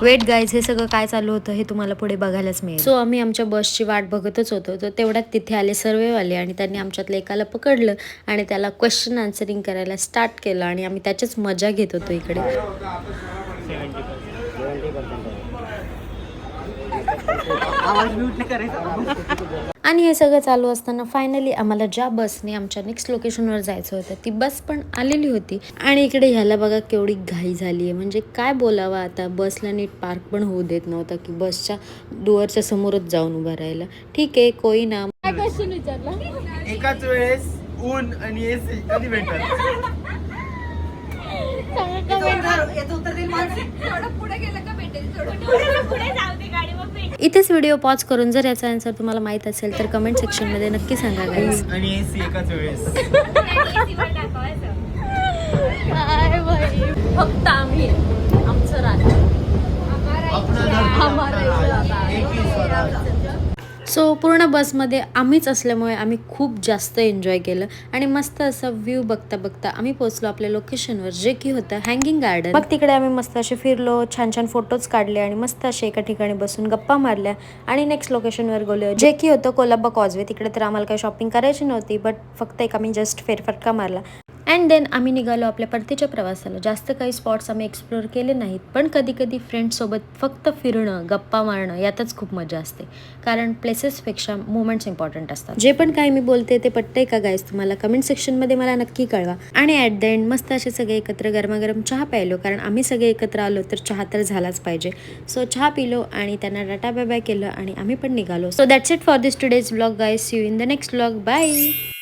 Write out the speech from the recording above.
Weight guys, हे सगळं काय चालू होतं हे तुम्हाला पुढे बघायलाच मिळेल. सो आम्ही आमच्या बसची वाट बघतच होतो. तर तेवढ्यात तिथे आले सर्वेवाले आणि त्यांनी आमच्यातल्या एकाला पकडलं आणि त्याला क्वेश्चन आन्सरिंग करायला स्टार्ट केलं आणि आम्ही त्याचीच मजा घेत होतो इकडे. आणि हे सगळं चालू असताना फायनली आम्हाला ज्या बसने आमच्या नेक्स्ट लोकेशनवर जायचं होतं ती बस पण आलेली होती. आणि इकडे ह्याला बघा केवढी घाई झाली आहे, म्हणजे काय बोलावं आता. बसला नीट पार्क पण होऊ देत नव्हता की बसच्या डोअरच्या समोरच जाऊन उभं राहिलं. ठीक आहे, कोई ना. काय क्वेश्चन विचारला? एकाच वेळेस ऊन आणि एसी कधी भेटतात? इथेच व्हिडिओ पॉज करून जर याचा आन्सर तुम्हाला माहित असेल तर कमेंट सेक्शन मध्ये नक्की सांगा गाईज. ऊन आणि एसी एकाच वेळेस. काय बाई, फक्त आम्ही आमचं राज्य सो पूर्ण बसमध्ये आम्हीच असल्यामुळे आम्ही खूप जास्त एन्जॉय केलं आणि मस्त असं व्ह्यू बघता बघता आम्ही पोहोचलो आपल्या लोकेशनवर, जे की होतं हँगिंग गार्डन. मग तिकडे आम्ही मस्त असे फिरलो, छान छान फोटोज काढले आणि मस्त असे एका ठिकाणी बसून गप्पा मारल्या आणि नेक्स्ट लोकेशनवर गेलो, जे की होतं कोलंबा कॉजवे. तिकडे तर आम्हाला काही शॉपिंग करायची नव्हती, बट फक्त एक आम्ही जस्ट फेरफटका मारला अँड देन आम्ही निघालो आपल्या परतीच्या प्रवासाला. जास्त काही स्पॉट्स आम्ही एक्सप्लोअर केले नाहीत, पण कधी कधी फ्रेंड्ससोबत फक्त फिरणं, गप्पा मारणं यातच खूप मजा असते, कारण प्लेसेसपेक्षा मोमेंट्स इम्पॉर्टंट असतात. जे पण काही मी बोलते ते पटतंय का गाईज तुम्हाला? कमेंट सेक्शनमध्ये मला नक्की कळवा. आणि ॲट द एंड मस्त असे सगळे एकत्र गरमागरम चहा प्यायलो, कारण आम्ही सगळे एकत्र आलो तर चहा तर झालाच पाहिजे. सो चहा पिलो आणि त्यांना टाटा बाय बाय केलं आणि आम्ही पण निघालो. So that's it for this today's vlog guys. See you in the next vlog. Bye.